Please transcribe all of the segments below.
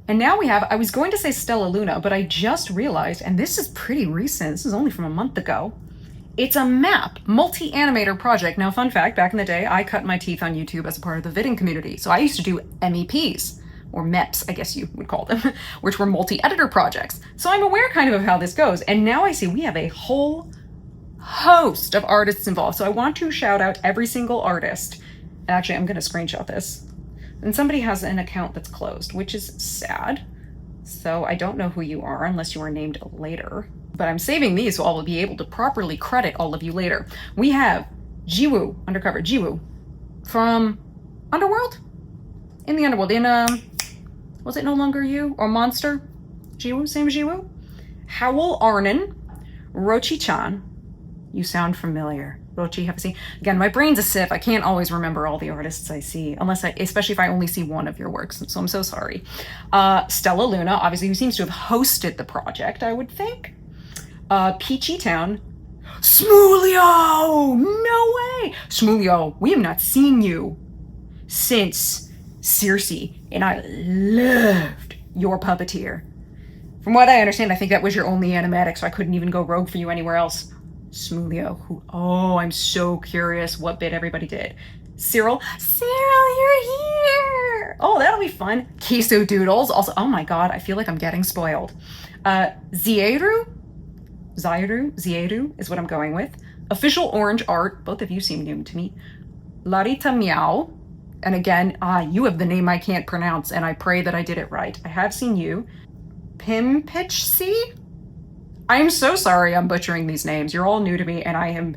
And now we have, I was going to say Stella Luna, but I just realized, and this is pretty recent, this is only from a month ago, it's a map, multi-animator project. Now, fun fact, back in the day, I cut my teeth on YouTube as a part of the vidding community. So I used to do MEPs, or MEPs, I guess you would call them, which were multi-editor projects. So I'm aware kind of how this goes. And now I see we have a whole host of artists involved. So I want to shout out every single artist. Actually, I'm going to screenshot this. And somebody has an account that's closed, which is sad. So I don't know who you are unless you are named later. But I'm saving these so I will be able to properly credit all of you later. We have Jiwoo, undercover Jiwoo, from Underworld? In the Underworld, in, was it No Longer You? Or Monster? Jiwoo, same Jiwoo? Howl Arnon, Rochi-chan. You sound familiar. Rochi, have a see. Again, my brain's a sieve. I can't always remember all the artists I see, especially if I only see one of your works, so I'm so sorry. Stella Luna, obviously, who seems to have hosted the project, I would think. Peachy Town. Smulio! No way! Smulio, we have not seen you since Circe, and I loved your puppeteer. From what I understand, I think that was your only animatic, so I couldn't even go rogue for you anywhere else. Smulio, oh, I'm so curious what bit everybody did. Cyril, you're here! Oh, that'll be fun. Kiso Doodles, also, oh my god, I feel like I'm getting spoiled. Zieru is what I'm going with. Official Orange Art, both of you seem new to me. Larita Meow, and again, you have the name I can't pronounce, and I pray that I did it right. I have seen you. Pimpitch, I'm so sorry I'm butchering these names. You're all new to me, and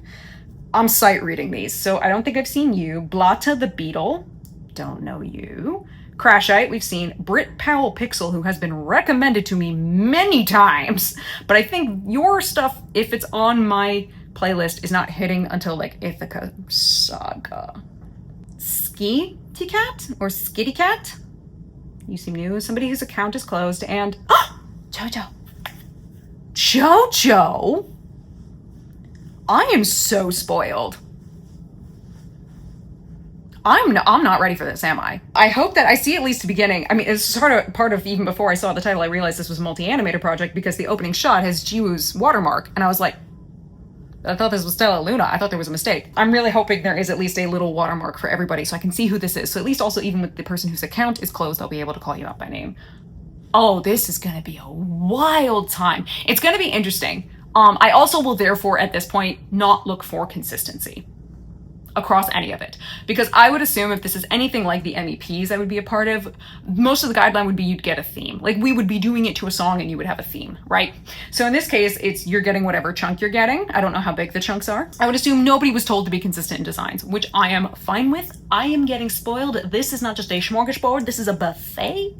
I'm sight reading these, so I don't think I've seen you. Blata the Beetle, don't know you. Crashite, we've seen. Britt Powell Pixel, who has been recommended to me many times, but I think your stuff, if it's on my playlist, is not hitting until like Ithaca Saga. Skitty Cat or Skitty Cat, you seem new. Somebody whose account is closed, and Jojo! I am so spoiled. I'm not ready for this, am I? I hope that I see at least the beginning. I mean, it's sort of part of, even before I saw the title, I realized this was a multi-animator project because the opening shot has Jiwoo's watermark, and I was like, I thought this was Stella Luna. I thought there was a mistake. I'm really hoping there is at least a little watermark for everybody so I can see who this is. So at least also, even with the person whose account is closed, I'll be able to call you out by name. Oh, this is gonna be a wild time. It's gonna be interesting. I also will therefore, at this point, not look for consistency across any of it. Because I would assume if this is anything like the MEPs I would be a part of, most of the guideline would be you'd get a theme. Like, we would be doing it to a song and you would have a theme, right? So in this case, it's you're getting whatever chunk you're getting. I don't know how big the chunks are. I would assume nobody was told to be consistent in designs, which I am fine with. I am getting spoiled. This is not just a smorgasbord, this is a buffet.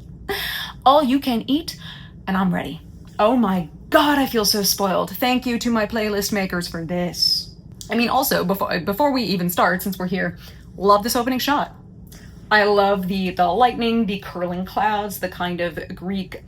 All you can eat, and I'm ready. Oh my god, I feel so spoiled. Thank you to my playlist makers for this. I mean, also, before we even start, since we're here, love this opening shot. I love the lightning, the curling clouds, the kind of Greek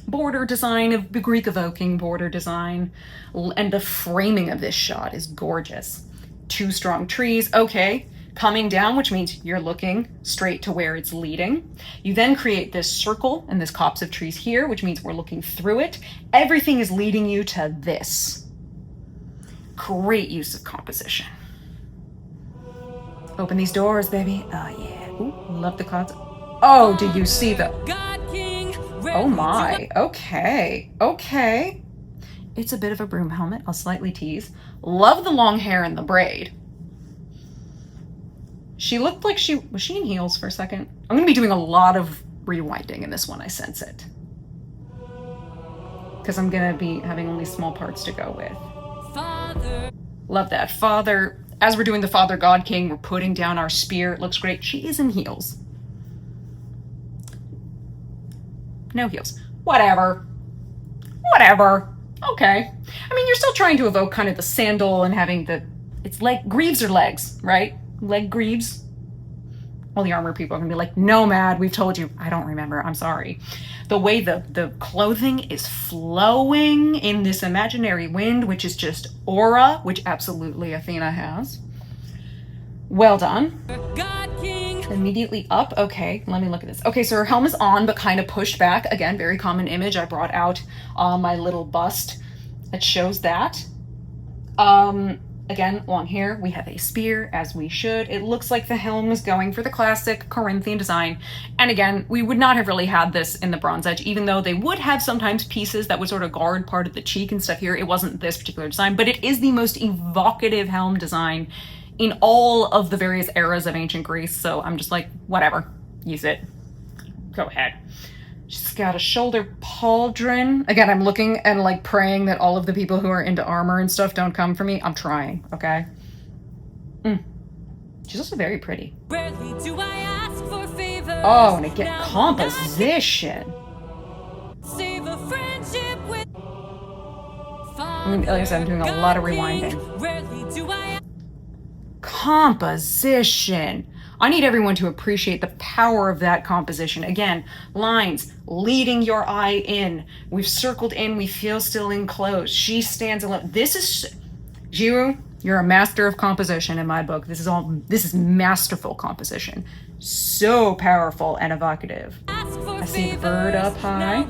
border design, of the Greek evoking border design, and the framing of this shot is gorgeous. Two strong trees, okay. Coming down, which means you're looking straight to where it's leading. You then create this circle and this copse of trees here, which means we're looking through it. Everything is leading you to this. Great use of composition. Open these doors, baby. Oh yeah. Ooh, love the clouds. Oh, did you see the... Oh my. Okay. Okay. It's a bit of a broom helmet. I'll slightly tease. Love the long hair and the braid. She looked like was she in heels for a second? I'm gonna be doing a lot of rewinding in this one, I sense it. Because I'm gonna be having only small parts to go with. Father. Love that. Father, as we're doing the Father God King, we're putting down our spear. It looks great. She is in heels. No heels. Whatever. Whatever. Okay. I mean, you're still trying to evoke kind of the sandal and having it's like greaves or legs, right? Leg greaves. All the armor people are gonna be like, no, Mad, we've told you. I don't remember, I'm sorry. The way the clothing is flowing in this imaginary wind, which is just aura, which absolutely Athena has. Well done. God King, Immediately up. Okay, let me look at this. Okay, so her helm is on, but kind of pushed back. Again, very common image. I brought out my little bust that shows that. Again, long hair. We have a spear, as we should. It looks like the helm is going for the classic Corinthian design. And again, we would not have really had this in the Bronze Age, even though they would have sometimes pieces that would sort of guard part of the cheek and stuff here. It wasn't this particular design, but it is the most evocative helm design in all of the various eras of ancient Greece. So I'm just like, whatever, use it. Go ahead. She's got a shoulder pauldron. Again, I'm looking and like praying that all of the people who are into armor and stuff don't come for me. I'm trying, okay? She's also very pretty. Rarely do I ask for favors. Oh, and it get composition. Save a friendship with Like I said, I'm doing a lot of rewinding. Rarely do I Composition. I need everyone to appreciate the power of that composition. Again, lines leading your eye in. We've circled in, we feel still enclosed. She stands alone. This is, Jiwoo, you're a master of composition in my book. This is masterful composition. So powerful and evocative. I see the bird up high.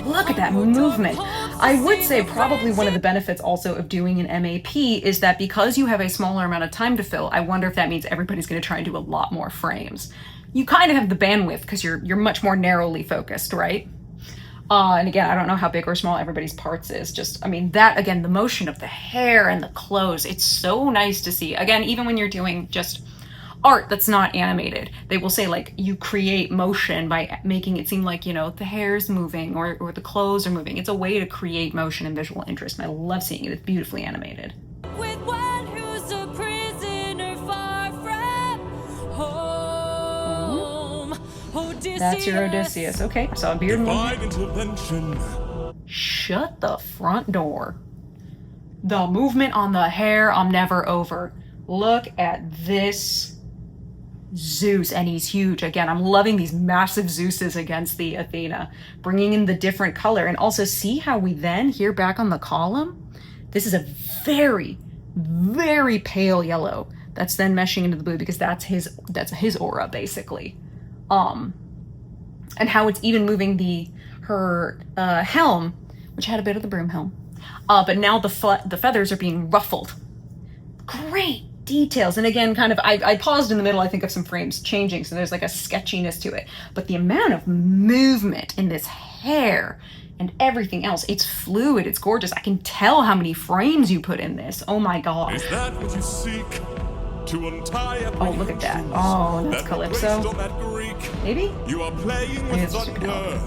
Look at that movement. I would say probably one of the benefits also of doing an MAP is that because you have a smaller amount of time to fill, I wonder if that means everybody's going to try and do a lot more frames. You kind of have the bandwidth because you're much more narrowly focused, right? And again, I don't know how big or small everybody's parts is. Just, I mean, that, again, the motion of the hair and the clothes, it's so nice to see. Again, even when you're doing just art that's not animated, they will say like you create motion by making it seem like, you know, the hair's moving or the clothes are moving. It's a way to create motion and visual interest, and I love seeing it. It's beautifully animated. with one who's a prisoner far from home. Odysseus. That's your Odysseus. Okay, I saw a beard Divine movement. intervention. Shut the front door. The movement on the hair, I'm never over. Look at this Zeus, and he's huge. Again, I'm loving these massive Zeuses against the Athena, bringing in the different color. And also see how we then, here back on the column, this is a very, very pale yellow that's then meshing into the blue because that's his aura, basically. And how it's even moving her helm, which had a bit of the broom helm, but now the feathers are being ruffled. Great details. And again, kind of, I paused in the middle, I think, of some frames changing, so there's like a sketchiness to it. But the amount of movement in this hair and everything else, it's fluid, it's gorgeous. I can tell how many frames you put in this. Oh my god. Is that what you seek? To untie Oh, look at that. Oh, and that's that Calypso. placed on that Greek. Maybe? You are playing Maybe with it's just thunder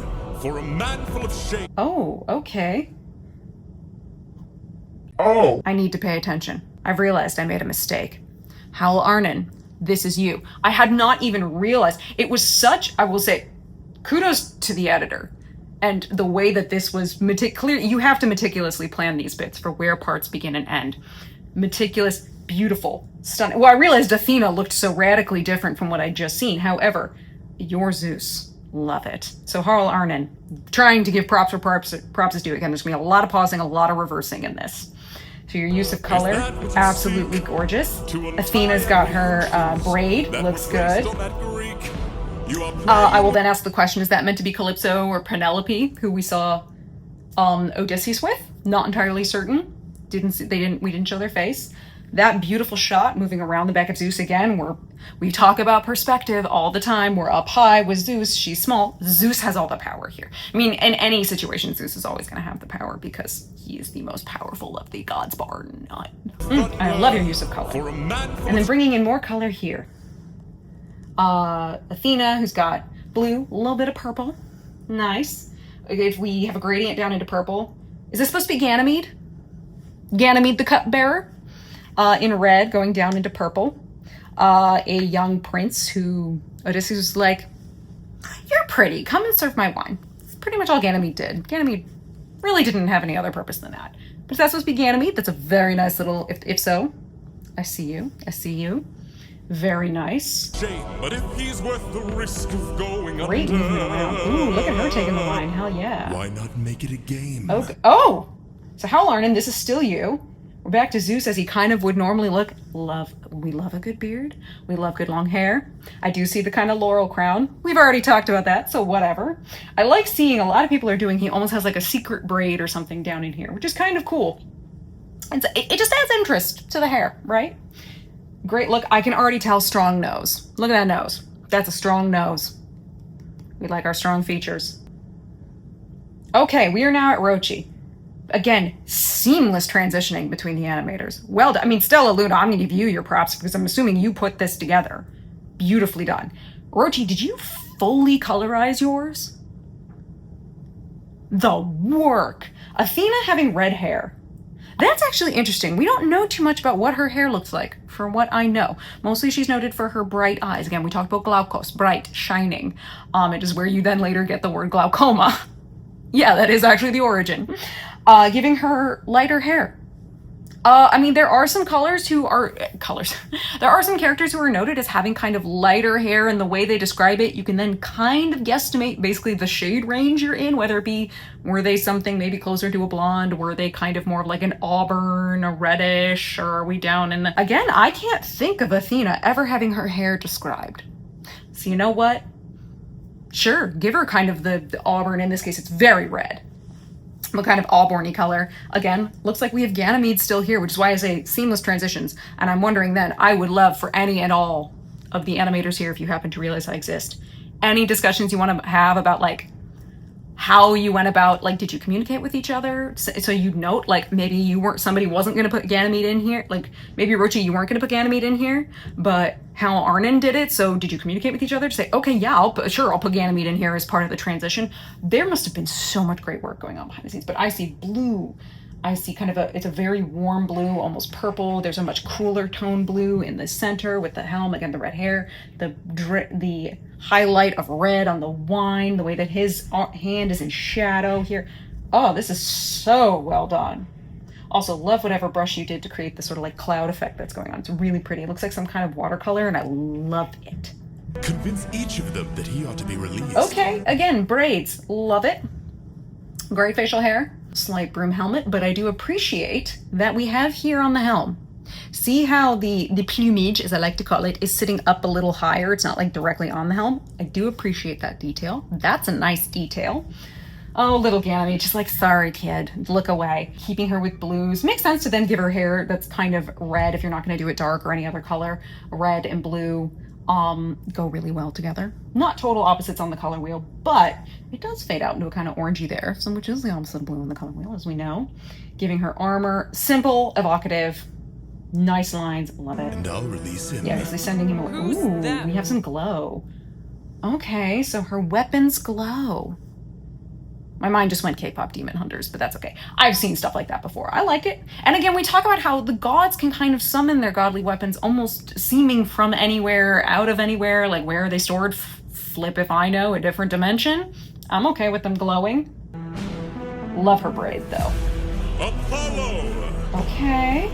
for a man full of shame. Oh, okay. Oh. I need to pay attention. I've realized I made a mistake. Howl Arnon, this is you. I had not even realized. It was such, I will say, kudos to the editor. And the way that this was clear, you have to meticulously plan these bits for where parts begin and end. Meticulous, beautiful, stunning. Well, I realized Athena looked so radically different from what I'd just seen. However, your Zeus, love it. So Howl Arnon, trying to give props where props is due. Again, there's gonna be a lot of pausing, a lot of reversing in this. So your use of color, absolutely gorgeous. Athena's got her braid, looks good. I will then ask the question, is that meant to be Calypso or Penelope, who we saw Odysseus with? Not entirely certain. We didn't show their face. That beautiful shot moving around the back of Zeus again, we talk about perspective all the time. We're up high with Zeus, she's small. Zeus has all the power here. I mean, in any situation, Zeus is always gonna have the power because he is the most powerful of the gods, bar none. I love your use of color. And then bringing in more color here. Athena, who's got blue, a little bit of purple. Nice. If we have a gradient down into purple. Is this supposed to be Ganymede? Ganymede the cupbearer? In red, going down into purple. A young prince who Odysseus was like, you're pretty, come and serve my wine. That's pretty much all Ganymede did. Ganymede really didn't have any other purpose than that. But if that's supposed to be Ganymede, that's a very nice little, if so, I see you. Very nice. Shame, but if he's worth the risk of going Great under, movement around. Ooh, look at her taking the wine, hell yeah. why not make it a game? Oh, so Howl Arnon, this is still you. We're back to Zeus as he kind of would normally look. We love a good beard. We love good long hair. I do see the kind of laurel crown. We've already talked about that, so whatever. I like seeing a lot of people are doing, he almost has like a secret braid or something down in here, which is kind of cool. It just adds interest to the hair, right? Great look. I can already tell strong nose. Look at that nose. That's a strong nose. We like our strong features. Okay, we are now at Rochi. Again, seamless transitioning between the animators. Well done. I mean, Stella Luna, I'm going to give you your props because I'm assuming you put this together. Beautifully done. Rochi, did you fully colorize yours? The work. Athena having red hair. That's actually interesting. We don't know too much about what her hair looks like, from what I know. Mostly she's noted for her bright eyes. Again, we talked about glaukos, bright, shining. It is where you then later get the word glaucoma. Yeah, that is actually the origin. Giving her lighter hair. I mean, there are some there are some characters who are noted as having kind of lighter hair, and the way they describe it, you can then kind of guesstimate basically the shade range you're in, whether it be, were they something maybe closer to a blonde, were they kind of more of like an auburn, a reddish, or are we down in the... Again, I can't think of Athena ever having her hair described. So you know what? Sure, give her kind of the auburn. In this case, it's very red. What kind of auburny color? Again, looks like we have Ganymede still here, which is why I say seamless transitions. And I'm wondering then, I would love for any and all of the animators here, if you happen to realize I exist, any discussions you want to have about like how you went about, like, did you communicate with each other? So you'd note, like, maybe somebody wasn't going to put Ganymede in here. Like, maybe Rochi, you weren't going to put Ganymede in here, but how Arnon did it. So did you communicate with each other to say, okay, yeah, I'll put Ganymede in here as part of the transition. There must have been so much great work going on behind the scenes, but I see blue. I see kind of it's a very warm blue, almost purple. There's a much cooler tone blue in the center with the helm, again, the red hair, the highlight of red on the wine, the way that his hand is in shadow here. Oh, this is so well done. Also, love whatever brush you did to create the sort of like cloud effect that's going on. It's really pretty. It looks like some kind of watercolor, and I love it. Convince each of them that he ought to be released. Okay, again, braids. Love it. Great facial hair. Slight broom helmet, but I do appreciate that we have here on the helm. See how the plumage, as I like to call it, is sitting up a little higher. It's not like directly on the helm. I do appreciate that detail. That's a nice detail. Oh, little Ganymede, just like, sorry, kid, look away. Keeping her with blues. Makes sense to then give her hair that's kind of red if you're not going to do it dark or any other color. Red and blue go really well together. Not total opposites on the color wheel, but it does fade out into a kind of orangey there, which is the opposite of blue on the color wheel, as we know. Giving her armor, simple, evocative, nice lines, love it. And I'll release him. Yeah, basically sending him away. Ooh, we have some glow. Okay, so her weapons glow. My mind just went K-pop demon hunters, but that's okay. I've seen stuff like that before. I like it. And again, we talk about how the gods can kind of summon their godly weapons almost seeming from anywhere, out of anywhere, like where are they stored? Flip if I know, a different dimension. I'm okay with them glowing. Love her braid, though. Apollo! Okay.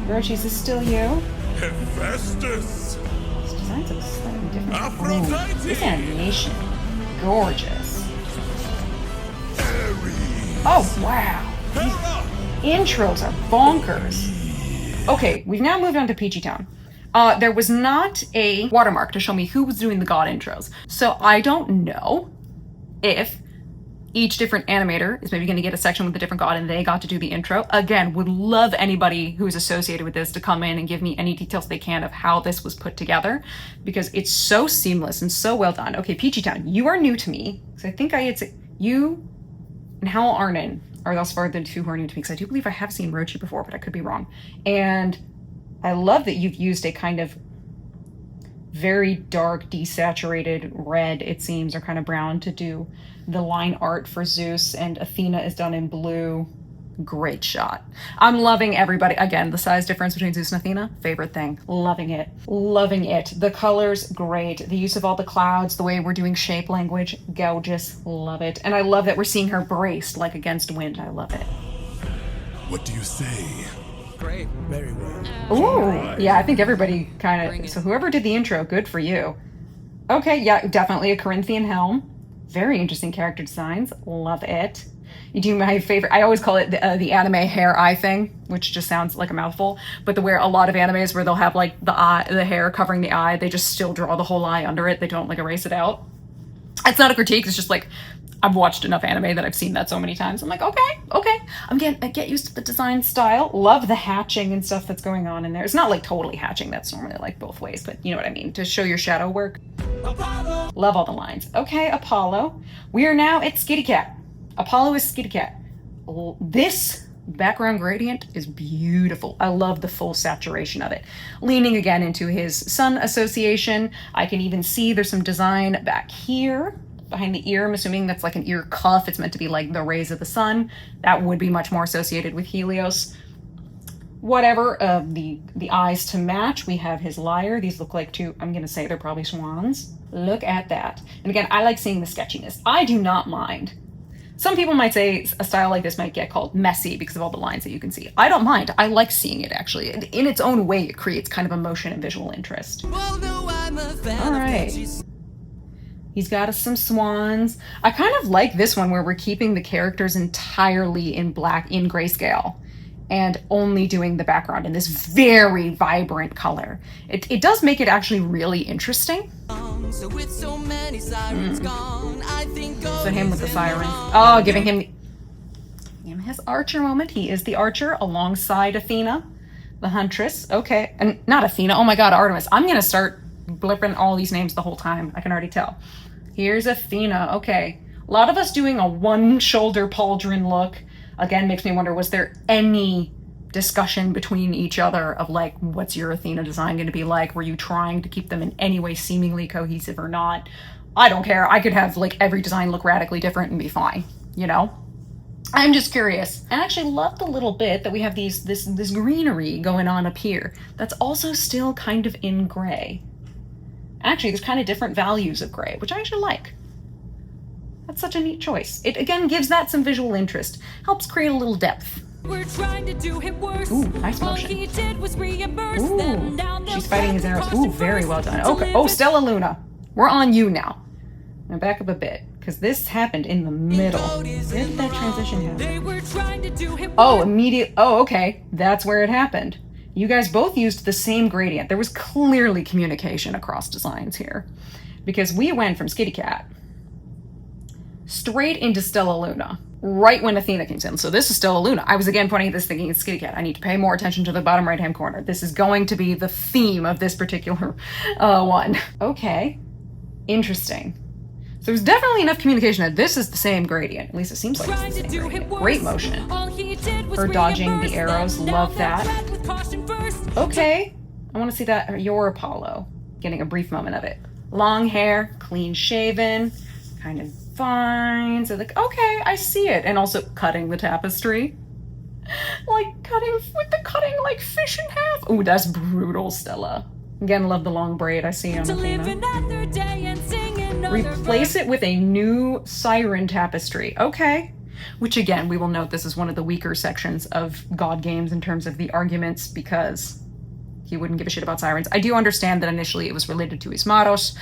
Rochi's is still you. Hephaestus! This design's a slightly different. Aphrodite! Ooh, this animation. Gorgeous. Ares! Oh, wow. Hera! Intros are bonkers. Okay, we've now moved on to Peachy Town. There was not a watermark to show me who was doing the god intros. So I don't know if each different animator is maybe going to get a section with a different god and they got to do the intro. Again, would love anybody who is associated with this to come in and give me any details they can of how this was put together, because it's so seamless and so well done. Okay, Peachy Town, you are new to me. So I think I had said you and Hal Arnon are thus far the two who are new to me, because I do believe I have seen Rochi before, but I could be wrong. And I love that you've used a kind of very dark, desaturated red, it seems, or kind of brown to do the line art for Zeus, and Athena is done in blue. Great shot. I'm loving everybody. Again, the size difference between Zeus and Athena, favorite thing. Loving it. Loving it. The colors, great. The use of all the clouds, the way we're doing shape language, gorgeous. Love it. And I love that we're seeing her braced like against wind. I love it. What do you say? Great. Very well. Ooh, yeah, I think everybody kind of, so whoever did the intro, good for you. Okay, yeah, definitely a Corinthian helm. Very interesting character designs. Love it. You do my favorite, I always call it the anime hair eye thing, which just sounds like a mouthful, but where a lot of animes where they'll have like the hair covering the eye, they just still draw the whole eye under it. They don't like erase it out. It's not a critique, it's just like, I've watched enough anime that I've seen that so many times. I'm like, okay. I get used to the design style. Love the hatching and stuff that's going on in there. It's not like totally hatching, that's normally like both ways, but you know what I mean, to show your shadow work. Apollo. Love all the lines. Okay, Apollo. We are now at Skitty Cat. Apollo is Skitty Cat. This background gradient is beautiful. I love the full saturation of it. Leaning again into his sun association. I can even see there's some design back here behind the ear. I'm assuming that's like an ear cuff. It's meant to be like the rays of the sun. That would be much more associated with Helios. Whatever, the eyes to match. We have his lyre. These look like two, I'm gonna say they're probably swans. Look at that. And again, I like seeing the sketchiness. I do not mind. Some people might say a style like this might get called messy because of all the lines that you can see. I don't mind. I like seeing it, actually. In its own way, it creates kind of emotion and visual interest. All right. He's got us some swans. I kind of like this one where we're keeping the characters entirely in black, in grayscale, and only doing the background in this very vibrant color. It does make it actually really interesting. So with so many sirens gone, I think so him with the siren. Oh, giving him his archer moment. He is the archer alongside Athena, the huntress. Okay, and not Athena. Oh my God, Artemis. I'm gonna start blipping all these names the whole time. I can already tell. Here's Athena. Okay, a lot of us doing a one-shoulder pauldron look. Again, makes me wonder, was there any discussion between each other of like, what's your Athena design going to be like? Were you trying to keep them in any way seemingly cohesive or not? I don't care. I could have like every design look radically different and be fine, you know? I'm just curious. I actually love the little bit that we have this greenery going on up here that's also still kind of in gray. Actually, there's kind of different values of gray, which I actually like. That's such a neat choice. It again gives that some visual interest. Helps create a little depth. We're trying to do him worse. Ooh, nice motion. All he did was reimburse them. Down she's fighting his arrows. Ooh, very well done. Okay. Oh, Stella Luna. We're on you now. Now back up a bit, because this happened in the middle. Where did that transition happen? They were trying to do him oh, immediate. Oh, okay. That's where it happened. You guys both used the same gradient. There was clearly communication across designs here, because we went from Skitty Cat straight into Stella Luna, right when Athena comes in. So this is Stella Luna. I was again pointing at this thinking it's Skitty Cat. I need to pay more attention to the bottom right-hand corner. This is going to be the theme of this particular one. Okay, interesting. So there's definitely enough communication that this is the same gradient. At least it seems like it's the same gradient. Great motion. Her dodging the arrows, love that. Okay, I want to see that, your Apollo. Getting a brief moment of it. Long hair, clean shaven, kind of fine. So like, okay, I see it. And also cutting the tapestry. Like cutting like fish in half. Ooh, that's brutal, Stella. Again, love the long braid I see on Athena. Replace it with a new siren tapestry. Okay. Which again, we will note this is one of the weaker sections of God games in terms of the arguments, because he wouldn't give a shit about sirens. I do understand that initially it was related to Ismaros,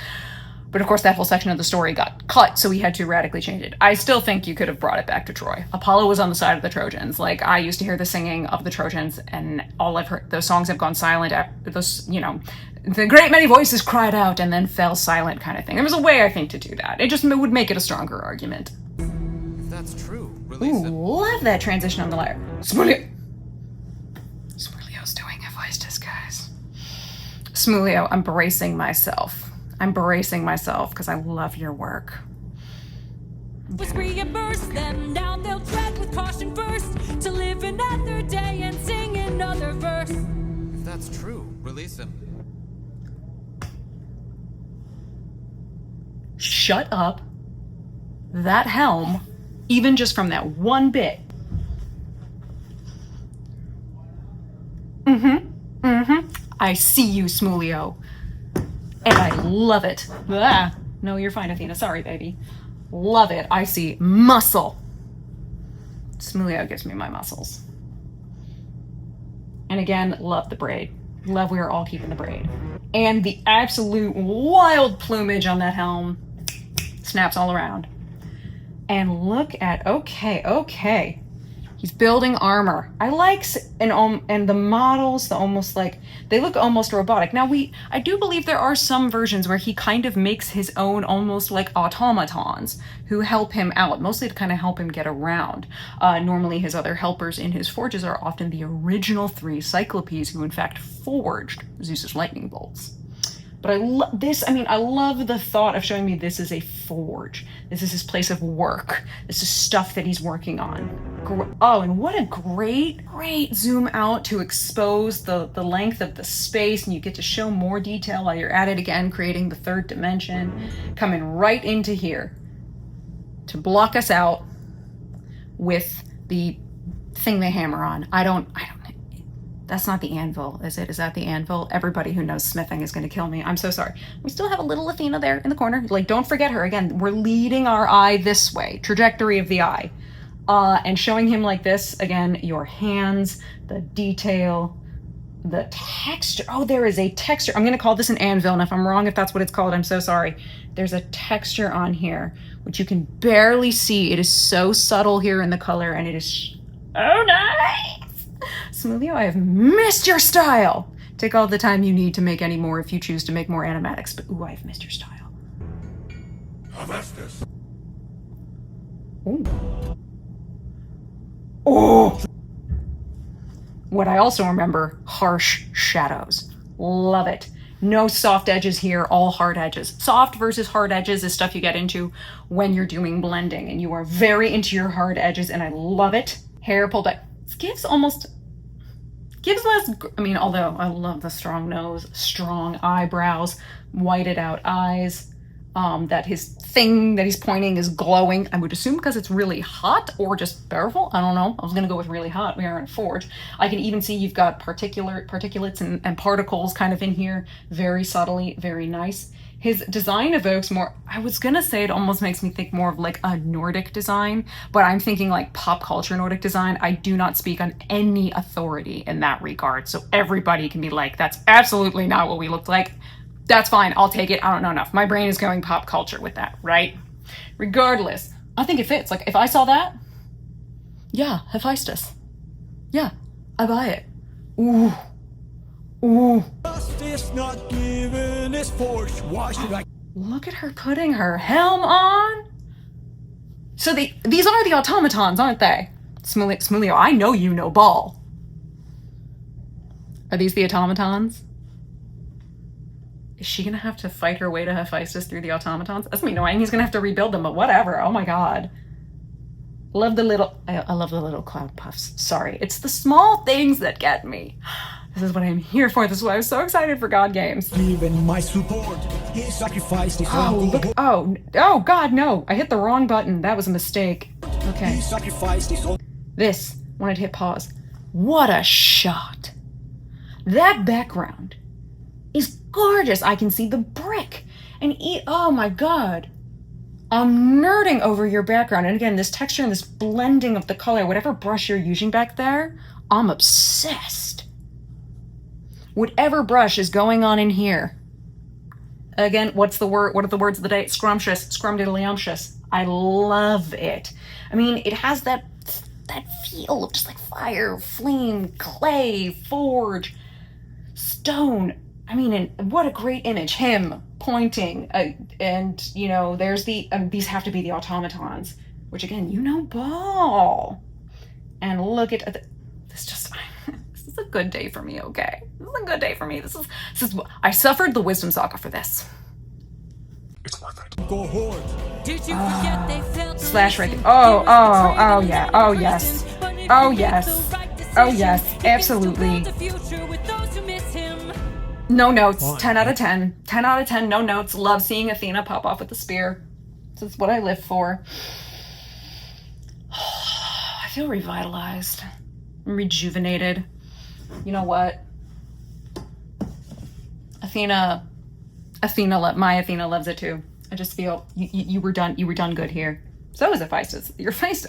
but of course that whole section of the story got cut, so we had to radically change it. I still think you could have brought it back to Troy. Apollo was on the side of the Trojans. Like, I used to hear the singing of the Trojans, and all I've heard, those songs have gone silent. Those, you know, the great many voices cried out and then fell silent kind of thing. There was a way, I think, to do that. It just would make it a stronger argument. If that's true, release it. Love that transition on the lyre. Smulio's doing Hephaestus, guys. Smulio, I'm bracing myself. I'm bracing myself because I love your work. Was reimburse them down, they'll tread with caution first to live another day and sing another verse. If that's true, release him. Shut up. That helm, even just from that one bit. I see you, Smulio. And I love it. Ah, no, you're fine, Athena. Sorry, baby. Love it. I see muscle. Smulio gives me my muscles. And again, love the braid. Love we are all keeping the braid. And the absolute wild plumage on that helm. Snaps all around. And look at, okay. He's building armor. I like, and the models, they look almost robotic. Now I do believe there are some versions where he kind of makes his own almost like automatons who help him out, mostly to kind of help him get around. Normally his other helpers in his forges are often the original 3 Cyclopes who in fact forged Zeus's lightning bolts. But I love the thought of showing me this is a forge. This is his place of work. This is stuff that he's working on. Oh, and what a great zoom out to expose the length of the space, and you get to show more detail while you're at it again, creating the 3rd dimension, coming right into here to block us out with the thing they hammer on. That's not the anvil, is it? Is that the anvil? Everybody who knows smithing is going to kill me. I'm so sorry. We still have a little Athena there in the corner. Like, don't forget her. Again, we're leading our eye this way. Trajectory of the eye. And showing him like this, again, your hands, the detail, the texture. Oh, there is a texture. I'm going to call this an anvil, and if I'm wrong, if that's what it's called, I'm so sorry. There's a texture on here, which you can barely see. It is so subtle here in the color, and it is so nice. Smoothio, I have missed your style. Take all the time you need to make any more if you choose to make more animatics, but ooh, I've missed your style. Hephaestus. Ooh. Oh! What I also remember, harsh shadows. Love it. No soft edges here, all hard edges. Soft versus hard edges is stuff you get into when you're doing blending, and you are very into your hard edges, and I love it. Hair pulled back. This gives less, although I love the strong nose, strong eyebrows, whited out eyes, that his thing that he's pointing is glowing. I would assume because it's really hot or just powerful. I don't know. I was going to go with really hot. We are in a forge. I can even see you've got particulates and particles kind of in here, very subtly, very nice. His design evokes more, I was gonna say it almost makes me think more of like a Nordic design, but I'm thinking like pop culture Nordic design. I do not speak on any authority in that regard. So everybody can be like, that's absolutely not what we looked like. That's fine, I'll take it. I don't know enough. My brain is going pop culture with that, right? Regardless, I think it fits. Like if I saw that, yeah, Hephaestus. Yeah, I buy it. Ooh. Ooh. Not given this force. Why should I? Look at her putting her helm on. So these are the automatons, aren't they? Smulio, I know you know ball. Are these the automatons? Is she gonna have to fight her way to Hephaestus through the automatons? That's me knowing he's gonna have to rebuild them, but whatever. Oh my god. Love the little, I love the little cloud puffs. Sorry, it's the small things that get me. This is what I'm here for. This is why I'm so excited for God games. Even my support, he sacrificed his own. Look, oh God, no. I hit the wrong button. That was a mistake. Okay. He sacrificed his own. This, when I'd hit pause. What a shot. That background is gorgeous. I can see the brick. And oh my God. I'm nerding over your background. And again, this texture and this blending of the color, whatever brush you're using back there, I'm obsessed. Whatever brush is going on in here. Again, what's the word? What are the words of the day? Scrumptious, scrumdiddlyumptious. I love it. I mean, it has that feel of just like fire, flame, clay, forge, stone. I mean, and what a great image. Him pointing, and you know, there's these have to be the automatons, which again, you know, ball. And look at this. Just this is a good day for me. Okay, this is a good day for me. This is I suffered the wisdom saga for this. It's worth it. Go horde. Did you forget they felt Slash right there. Oh yeah. Oh yes. Oh yes. Oh yes. Absolutely. No notes. 10 out of 10. 10 out of 10. No notes. Love seeing Athena pop off with the spear. This is what I live for. I feel revitalized. I'm rejuvenated. You know what? My Athena loves it too. I just feel you were done good here. So is Hephaestus.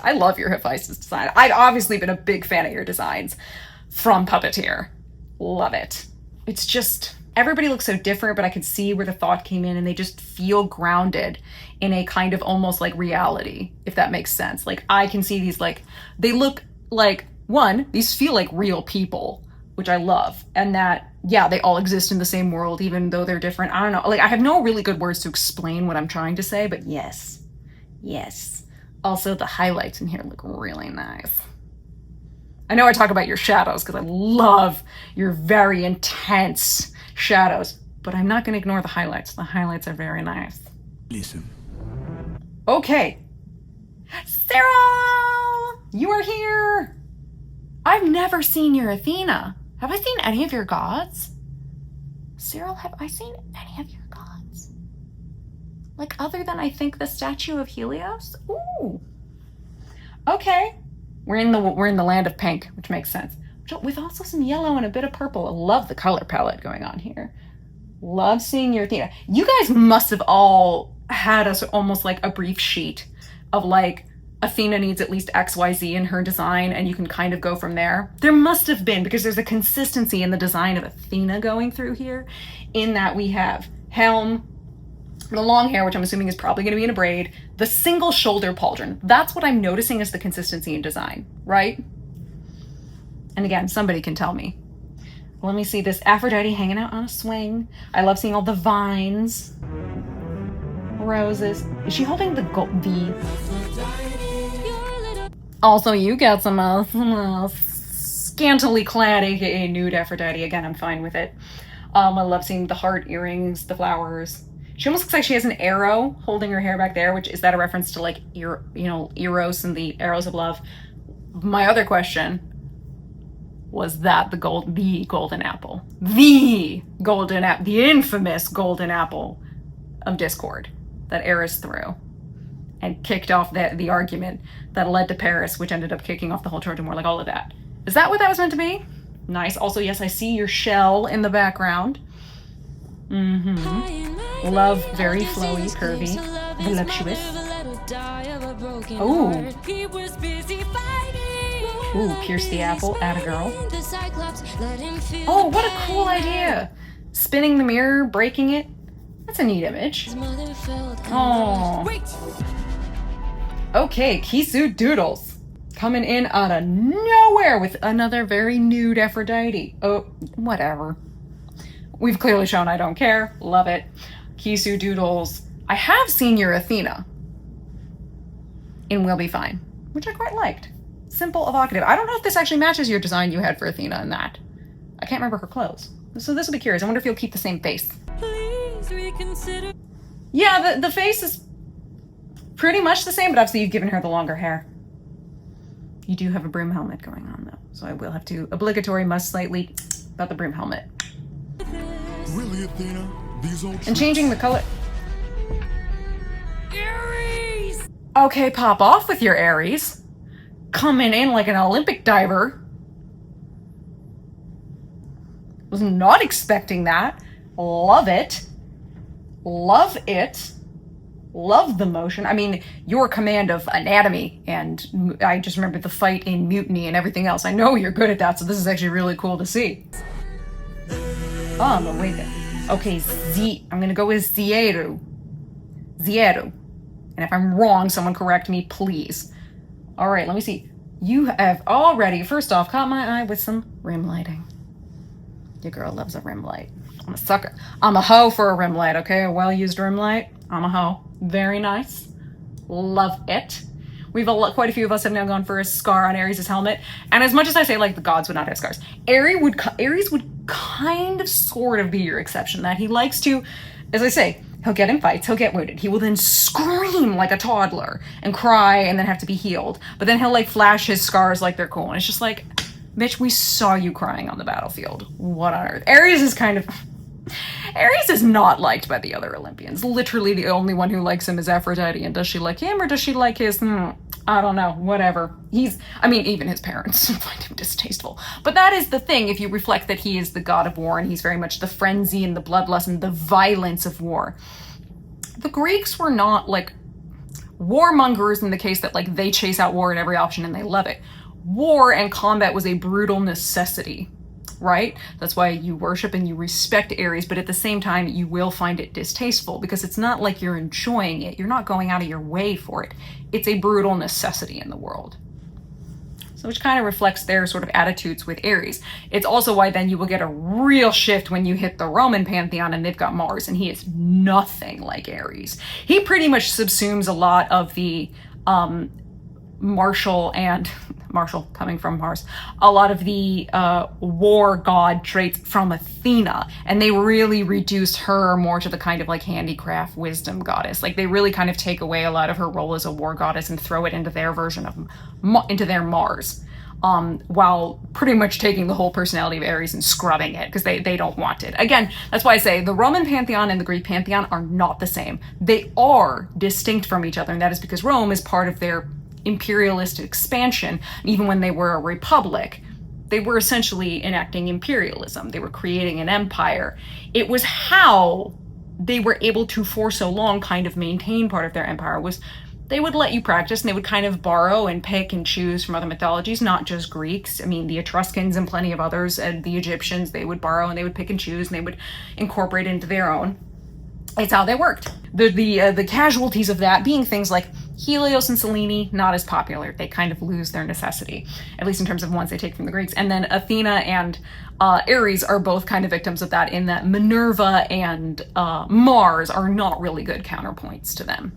I love your Hephaestus design. I'd obviously been a big fan of your designs from Puppeteer. Love it. It's just everybody looks so different, but I could see where the thought came in, and they just feel grounded in a kind of almost like reality, if that makes sense. Like I can see these, like they look like, one, these feel like real people, which I love, and that, yeah, they all exist in the same world, even though they're different. I don't know, like I have no really good words to explain what I'm trying to say, but yes. Also, the highlights in here look really nice. I know I talk about your shadows because I love your very intense shadows, but I'm not going to ignore the highlights. The highlights are very nice. Listen. Okay. Sarah! You are here! I've never seen your Athena. Have I seen any of your gods? Cyril, have I seen any of your gods? Like, other than, I think, the statue of Helios? Ooh. Okay. We're in the land of pink, which makes sense. With also some yellow and a bit of purple. I love the color palette going on here. Love seeing your Athena. You guys must have all had us almost like a brief sheet of like, Athena needs at least XYZ in her design, and you can kind of go from there. There must have been, because there's a consistency in the design of Athena going through here, in that we have helm, the long hair, which I'm assuming is probably going to be in a braid, the single shoulder pauldron. That's what I'm noticing as the consistency in design, right? And again, somebody can tell me. Let me see this Aphrodite hanging out on a swing. I love seeing all the vines, roses. Is she holding the Also, you got some scantily clad, aka nude Aphrodite. Again, I'm fine with it. I love seeing the heart earrings, the flowers. She almost looks like she has an arrow holding her hair back there, which is that a reference to like, Eros and the arrows of love? My other question was that the golden apple, the infamous golden apple of discord that Eris threw and kicked off the argument that led to Paris, which ended up kicking off the whole Trojan War, like all of that. Is that what that was meant to be? Nice. Also, yes, I see your shell in the background. Love, very flowy, curvy, voluptuous. Oh. Ooh, pierce the apple, atta girl. Oh, what a cool idea. Spinning the mirror, breaking it. That's a neat image. Oh. Okay, Kisu Doodles. Coming in out of nowhere with another very nude Aphrodite. Oh, whatever. We've clearly shown I don't care. Love it. Kisu Doodles. I have seen your Athena in We'll Be Fine, which I quite liked. Simple, evocative. I don't know if this actually matches your design you had for Athena in that. I can't remember her clothes. So this will be curious. I wonder if you'll keep the same face. Please reconsider. Yeah, the face is pretty much the same, but obviously you've given her the longer hair. You do have a brim helmet going on though, so I will have to obligatory must slightly about the brim helmet. Really, Athena? These old And changing the color. Aries! Okay, pop off with your Aries. Coming in like an Olympic diver. Was not expecting that. Love it. Love it. Love the motion. I mean, your command of anatomy, and I just remember the fight in Mutiny and everything else. I know you're good at that, so this is actually really cool to see. Oh, but wait there. Okay, I'm gonna go with Zieru. And if I'm wrong, someone correct me, please. All right, let me see. You have already, first off, caught my eye with some rim lighting. Your girl loves a rim light. I'm a sucker. I'm a hoe for a rim light, okay? A well-used rim light. I'm a hoe. Very nice. Love it. Quite a few of us have now gone for a scar on Ares' helmet. And as much as I say, like, the gods would not have scars, Ares would kind of sort of be your exception. That he likes to, as I say, he'll get in fights, he'll get wounded. He will then scream like a toddler and cry and then have to be healed. But then he'll, like, flash his scars like they're cool. And it's just like, bitch, we saw you crying on the battlefield. What on earth? Ares is not liked by the other Olympians. Literally the only one who likes him is Aphrodite. And does she like him or does she like his, I don't know, whatever. Even his parents find him distasteful. But that is the thing, if you reflect that he is the god of war and he's very much the frenzy and the bloodlust and the violence of war. The Greeks were not, like, warmongers in the case that, like, they chase out war at every option and they love it. War and combat was a brutal necessity right? That's why you worship and you respect Aries, but at the same time, you will find it distasteful because it's not like you're enjoying it. You're not going out of your way for it. It's a brutal necessity in the world. So which kind of reflects their sort of attitudes with Aries. It's also why then you will get a real shift when you hit the Roman pantheon and they've got Mars, and he is nothing like Aries. He pretty much subsumes a lot of the martial coming from Mars, a lot of the war god traits from Athena, and they really reduce her more to the kind of like handicraft wisdom goddess. Like they really kind of take away a lot of her role as a war goddess and throw it into their version of into their Mars, while pretty much taking the whole personality of Aries and scrubbing it because they don't want it. Again, that's why I say the Roman pantheon and the Greek pantheon are not the same. They are distinct from each other, and that is because Rome is part of their imperialist expansion. Even when they were a republic, they were essentially enacting imperialism. They were creating an empire. It was how they were able to for so long kind of maintain part of their empire was they would let you practice and they would kind of borrow and pick and choose from other mythologies, not just Greeks. I mean, the Etruscans and plenty of others, and the Egyptians, they would borrow and they would pick and choose and they would incorporate it into their own. It's how they worked. The casualties of that being things like Helios and Selene, not as popular. They kind of lose their necessity, at least in terms of ones they take from the Greeks. And then Athena and Ares are both kind of victims of that, in that Minerva and Mars are not really good counterpoints to them.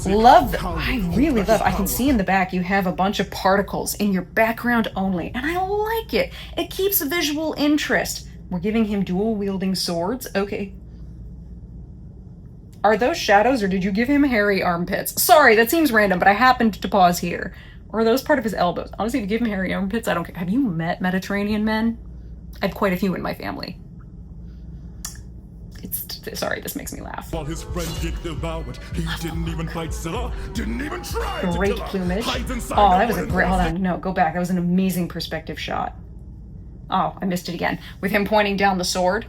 Love them. I really love. I can see in the back you have a bunch of particles in your background only, and I like it. It keeps visual interest. We're giving him dual wielding swords. Okay. Are those shadows, or did you give him hairy armpits? Sorry, that seems random, but I happened to pause here. Or are those part of his elbows? Honestly, if you give him hairy armpits, I don't care. Have you met Mediterranean men? I have quite a few in my family. Sorry, this makes me laugh. While his friends get devoured, he didn't even fight Scylla, didn't even try to Great kill her. plumage. Hides inside Oh, her that was a wooden great, hold closet. on, no, go back. That was an amazing perspective shot. Oh, I missed it again. With him pointing down the sword.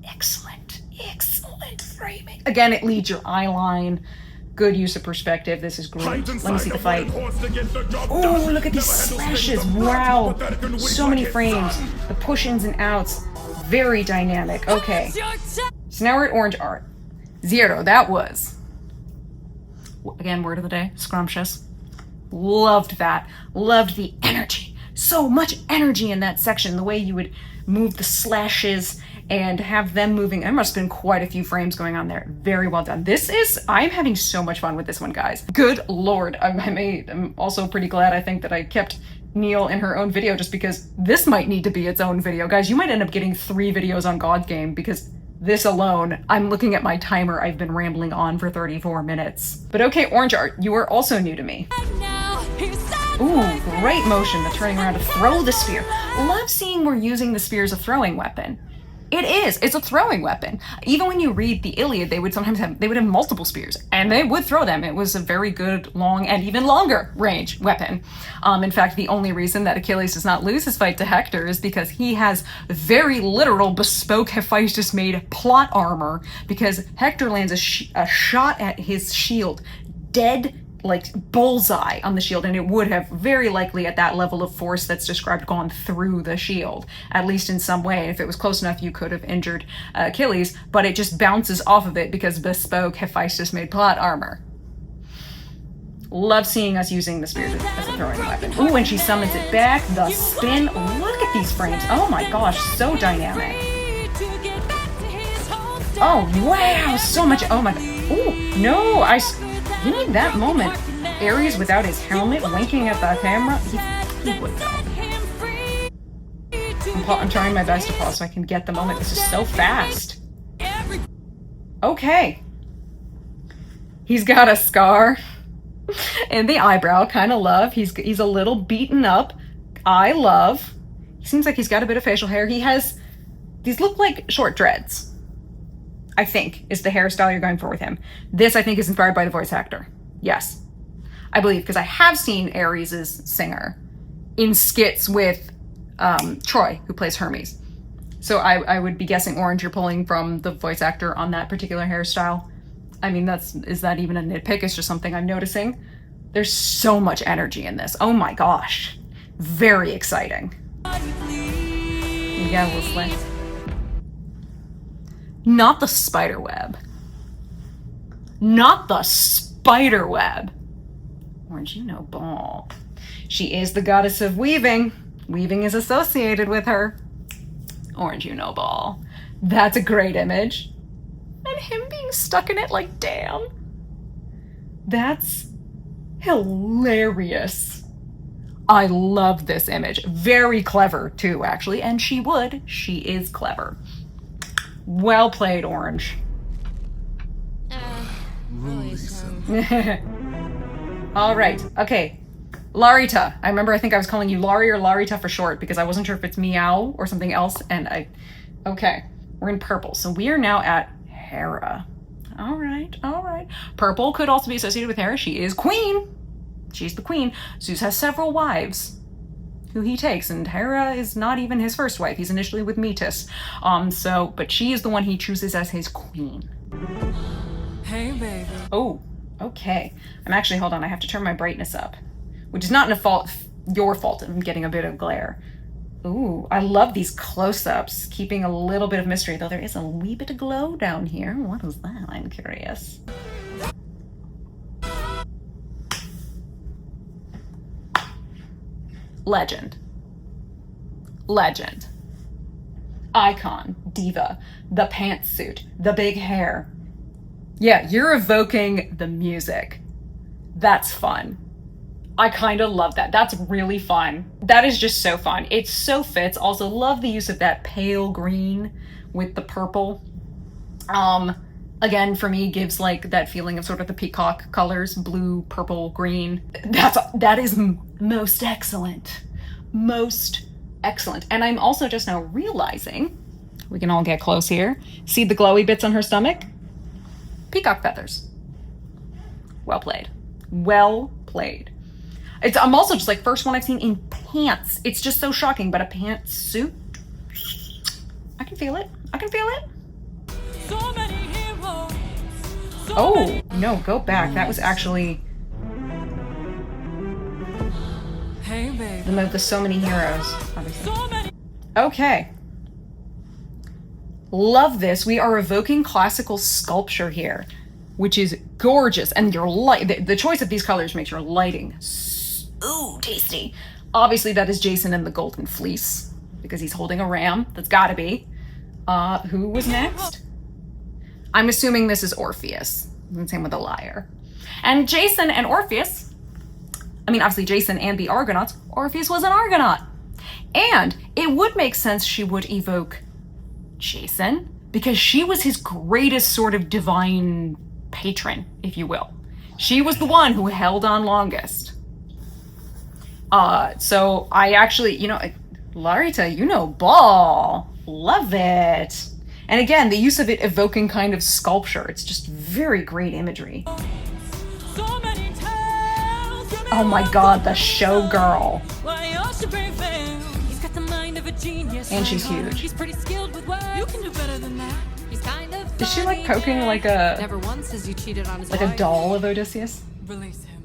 Excellent framing. Again, it leads your eye line. Good use of perspective. This is great. Hides Let inside me see the her fight. wooden horse to get the job Oh, done. look at these Never handles slashes. things Wow. pathetic and weak So like many his frames. son. The push-ins and outs. Very dynamic. Okay. So now we're at orange art. Zero. That was, again, word of the day, scrumptious. Loved that. Loved the energy. So much energy in that section. The way you would move the slashes and have them moving. There must have been quite a few frames going on there. Very well done. I'm having so much fun with this one, guys. Good Lord. I'm also pretty glad, I think, that I kept Neil in her own video, just because this might need to be its own video. Guys, you might end up getting 3 videos on God's Game, because this alone, I'm looking at my timer, I've been rambling on for 34 minutes. But okay, orange art, you are also new to me. Ooh, great motion, the turning around to throw the spear. Love seeing we're using the spear as a throwing weapon. It is. It's a throwing weapon. Even when you read the Iliad, they would have multiple spears, and they would throw them. It was a very good, long, and even longer range weapon. In fact, the only reason that Achilles does not lose his fight to Hector is because he has very literal, bespoke Hephaestus-made plot armor, because Hector lands a shot at his shield, dead, like bullseye on the shield, and it would have very likely at that level of force that's described gone through the shield, at least in some way. If it was close enough, you could have injured Achilles, but it just bounces off of it because bespoke Hephaestus made plot armor. Love seeing us using the spear as a throwing weapon. Ooh, and she summons it back, the spin. Look at these frames. Oh my gosh, so dynamic. Oh wow, so much. Oh my. Ooh, no, you need that moment. Ares without his helmet, winking at the camera. He would know. I'm trying my best to pause so I can get the moment. This is so fast. Okay. He's got a scar in the eyebrow. Kind of love. He's a little beaten up. I love. He seems like he's got a bit of facial hair. These look like short dreads, I think, is the hairstyle you're going for with him. This, I think, is inspired by the voice actor. Yes. I believe, because I have seen Ares' singer in skits with Troy, who plays Hermes. So I would be guessing orange, you're pulling from the voice actor on that particular hairstyle. I mean, is that even a nitpick? It's just something I'm noticing. There's so much energy in this. Oh my gosh. Very exciting. got a little slit. Not the spider web. Not the spider web. Orange, you know ball. She is the goddess of weaving. Weaving is associated with her. Orange, you know ball. That's a great image. And him being stuck in it like, damn. That's hilarious. I love this image. Very clever, too, actually. And she is clever. Well played, Orange. All right. Okay. Larita. I think I was calling you Lari or Larita for short because I wasn't sure if it's meow or something else. Okay. We're in purple. So we are now at Hera. All right. Purple could also be associated with Hera. She is queen. She's the queen. Zeus has several wives who he takes, and Hera is not even his first wife. He's initially with Metis. But she is the one he chooses as his queen. Hey, baby. Oh, okay. Hold on, I have to turn my brightness up, which is not your fault. I'm getting a bit of glare. Ooh, I love these close-ups, keeping a little bit of mystery, though there is a wee bit of glow down here. What is that? I'm curious. Legend. Icon. Diva. The pantsuit. The big hair. Yeah, you're evoking the music. That's fun. I kind of love that. That's really fun. That is just so fun. It so fits. Also, love the use of that pale green with the purple. Again, for me, gives like that feeling of sort of the peacock colors, blue, purple, green. That is most excellent. Most excellent. And I'm also just now realizing, we can all get close here. See the glowy bits on her stomach? Peacock feathers. Well played. I'm also just like first one I've seen in pants. It's just so shocking, but a pantsuit? I can feel it. So many heroes. Oh, no, go back. That was actually Hey, baby. the So Many Heroes, obviously. So many. Okay. Love this. We are evoking classical sculpture here, which is gorgeous. And your light, the choice of these colors makes your lighting so tasty. Obviously, that is Jason in the golden fleece because he's holding a ram. That's gotta be. Who was next? I'm assuming this is Orpheus. And same with the lyre. And Jason and Orpheus, obviously Jason and the Argonauts, Orpheus was an Argonaut. And it would make sense she would evoke Jason because she was his greatest sort of divine patron, if you will. She was the one who held on longest. So I actually, Larita, ball. Love it. And again, the use of it evoking kind of sculpture. It's just very great imagery. So many tales. Oh my god, the showgirl. He's got the mind of a genius. And she's huge. He's pretty skilled with words. You can do better than that. He's kind of Is she like funny. poking like a Never once has he cheated on his like wife. a doll of Odysseus? Release him.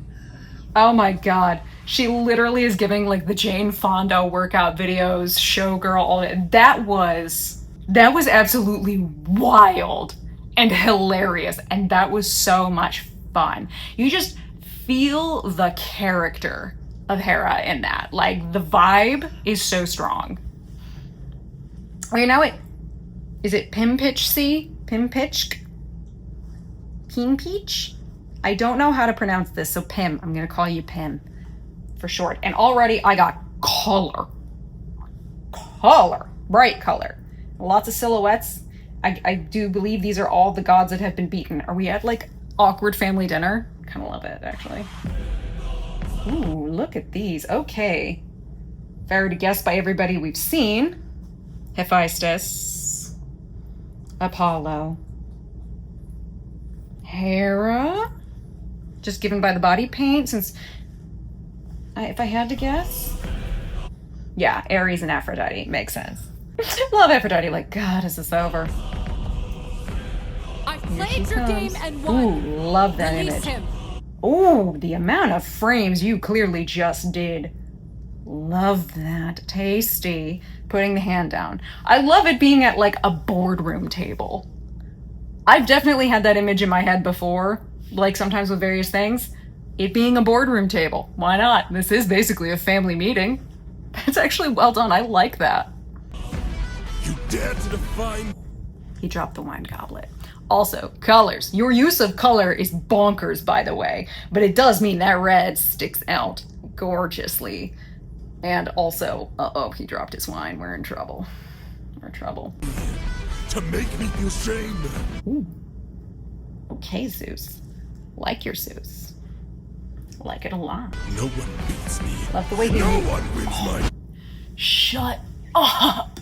Oh my god. She literally is giving like the Jane Fonda workout videos, showgirl, all that. That was absolutely wild and hilarious. And that was so much fun. You just feel the character of Hera in that. Like the vibe is so strong. Okay, now is it Pimpitch? Pimpitch? Peach? I don't know how to pronounce this, so Pim. I'm gonna call you Pim for short. And already I got color. Bright color. Lots of silhouettes. I do believe these are all the gods that have been beaten. Are we at like awkward family dinner? Kind of love it, actually. Ooh, look at these. Okay. If I were to guess by everybody we've seen, Hephaestus, Apollo, Hera, just given by the body paint, since if I had to guess, yeah, Ares and Aphrodite makes sense. Love Aphrodite. Like, God, is this over? I Here she played your game comes. and won. Ooh, love that Release image. him. Ooh, the amount of frames you clearly just did. Love that. Tasty. Putting the hand down. I love it being at like a boardroom table. I've definitely had that image in my head before, like sometimes with various things. It being a boardroom table. Why not? This is basically a family meeting. It's actually well done. I like that. You dare to define. He dropped the wine goblet. Also, colors. Your use of color is bonkers, by the way, but it does mean that red sticks out gorgeously. And also, uh-oh, he dropped his wine. We're in trouble. We're in trouble. To make me feel shame. Ooh. Okay, Zeus. Like your Zeus. Like it a lot. No one beats me. Love the way he... No one wins my... Shut up!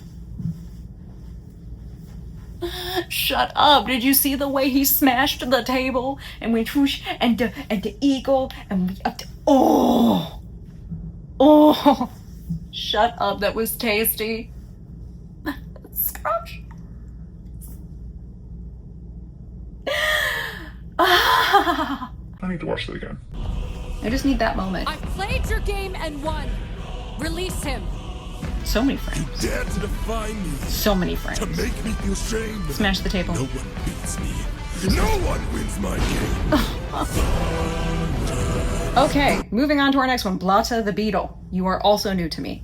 Shut up! Did you see the way he smashed the table and went whoosh and the eagle and we up to, oh, shut up! That was tasty. Scratch. I need to watch that again. I just need that moment. I played your game and won. Release him. So many frames. Dare to define me. So many frames. To make me feel shame. Smash the table. No one beats me. No one wins my game. Okay, moving on to our next one. Blata the Beetle. You are also new to me.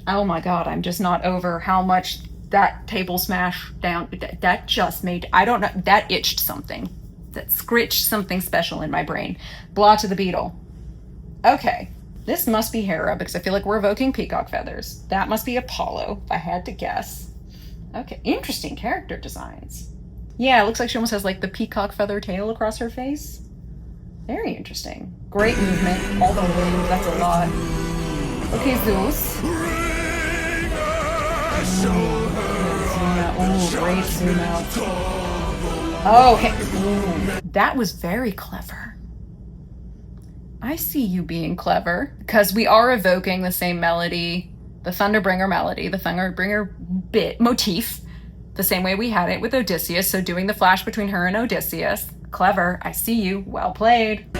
Oh my god, I'm just not over how much that table smash down. That just made, I don't know, that itched something. That scritched something special in my brain. Blata the Beetle. Okay, this must be Hera because I feel like we're evoking peacock feathers. That must be Apollo, if I had to guess. Okay, interesting character designs. Yeah, it looks like she almost has like the peacock feather tail across her face. Very interesting. Great movement. All the wings, that's a lot. Okay, Zeus. Ooh, great zoom out. Oh, hey. Ooh, that was very clever. I see you being clever because we are evoking the same melody, the Thunderbringer melody, the Thunderbringer bit motif, the same way we had it with Odysseus. So doing the flash between her and Odysseus. Clever. I see you. Well played. Ooh,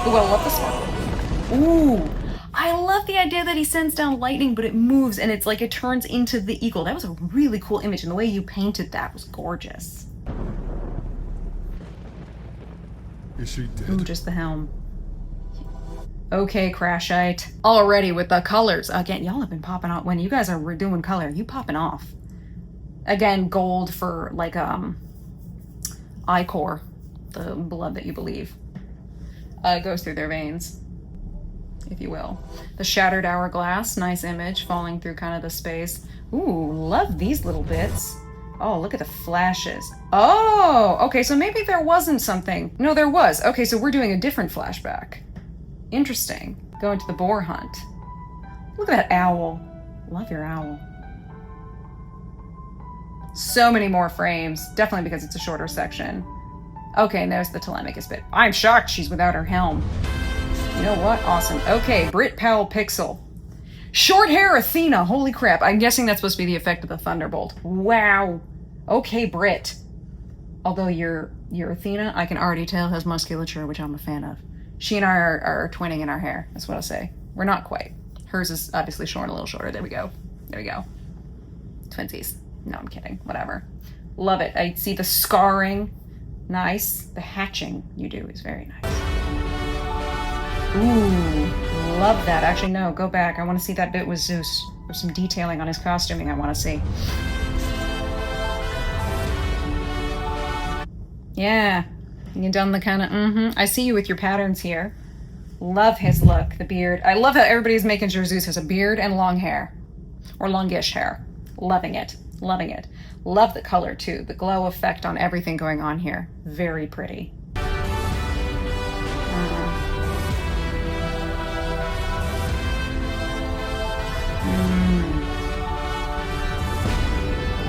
I love the sparkle. Ooh. I love the idea that he sends down lightning, but it moves and it's like it turns into the eagle. That was a really cool image, and the way you painted that was gorgeous. Is she dead? Ooh, just the helm. Okay, Crashite. Already with the colors. Again, y'all have been popping off. When you guys are doing color, you popping off. Again, gold for like ichor, the blood that you believe. Goes through their veins, if you will. The shattered hourglass, nice image, falling through kind of the space. Ooh, love these little bits. Oh, look at the flashes. Oh, okay, so maybe there wasn't something. No, there was. Okay, so we're doing a different flashback. Interesting. Going to the boar hunt. Look at that owl. Love your owl. So many more frames, definitely because it's a shorter section. Okay, and there's the Telemachus bit. I'm shocked she's without her helm. You know what? Awesome. Okay, Brit Powell Pixel. Short hair Athena. Holy crap. I'm guessing that's supposed to be the effect of the Thunderbolt. Wow. Okay, Brit. Although your Athena, I can already tell, has musculature, which I'm a fan of. She and I are twinning in our hair. That's what I'll say. We're not quite. Hers is obviously short and a little shorter. There we go. There we go. Twinsies. No, I'm kidding. Whatever. Love it. I see the scarring. Nice. The hatching you do is very nice. Ooh, love that. Actually, no, go back. I want to see that bit with Zeus. There's some detailing on his costuming I want to see. Yeah. You done the kind of, I see you with your patterns here. Love his look, the beard. I love how everybody's making sure Zeus has a beard and long hair. Or longish hair. Loving it. Loving it. Love the color, too. The glow effect on everything going on here. Very pretty.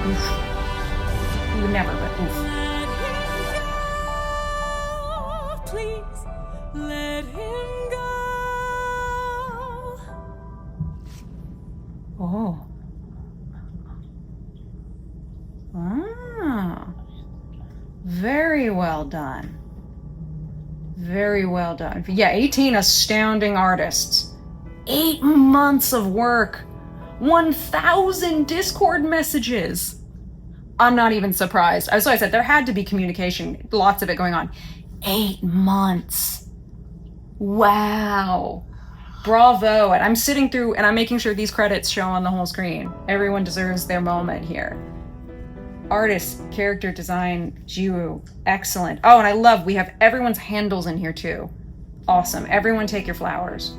Oof. You would never, but oof. Let him go, please. Let him go. Oh. Ah. Very well done. Very well done. Yeah, 18 astounding artists. 8 months of work. 1,000 Discord messages. I'm not even surprised. So I said there had to be communication, lots of it going on. 8 months. Wow. Bravo. And I'm sitting through and I'm making sure these credits show on the whole screen. Everyone deserves their moment here. Artist, character design, HUUUUUGE. Excellent. Oh, and I love, we have everyone's handles in here too. Awesome. Everyone take your flowers.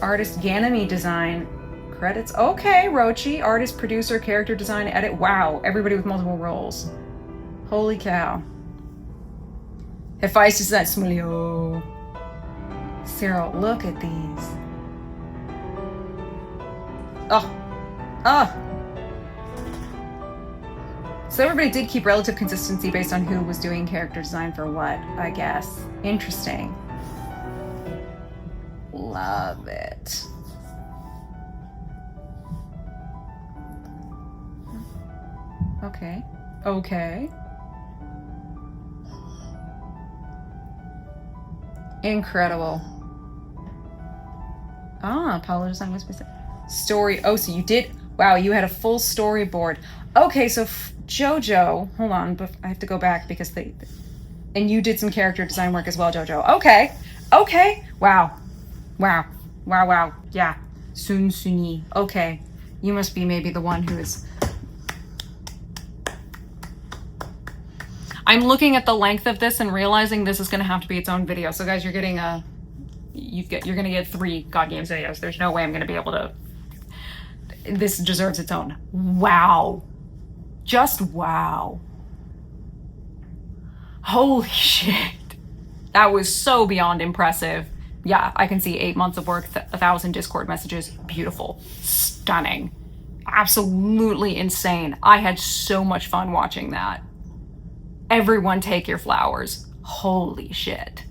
Artist, Ganymede design. Credits. Okay, Rochi. Artist, producer, character design, edit. Wow. Everybody with multiple roles. Holy cow. Hephaestus, that Smulio. Cyril, look at these. Oh. Oh. So everybody did keep relative consistency based on who was doing character design for what, I guess. Interesting. Love it. Okay. Okay. Incredible. Ah, Paulo design was specific. Story. Oh, so you did. Wow, you had a full storyboard. Okay, so JoJo. Hold on, but I have to go back because and you did some character design work as well, JoJo. Okay. Okay. Wow. Wow. Wow, wow. Yeah. Soonsoonii. Okay. You must be maybe the one who is... I'm looking at the length of this and realizing this is going to have to be its own video. So guys, you're getting you're going to get 3 God Games videos. There's no way I'm going to be able to... This deserves its own. Wow. Just wow. Holy shit. That was so beyond impressive. Yeah, I can see 8 months of work, 1,000 Discord messages. Beautiful. Stunning. Absolutely insane. I had so much fun watching that. Everyone take your flowers. Holy shit.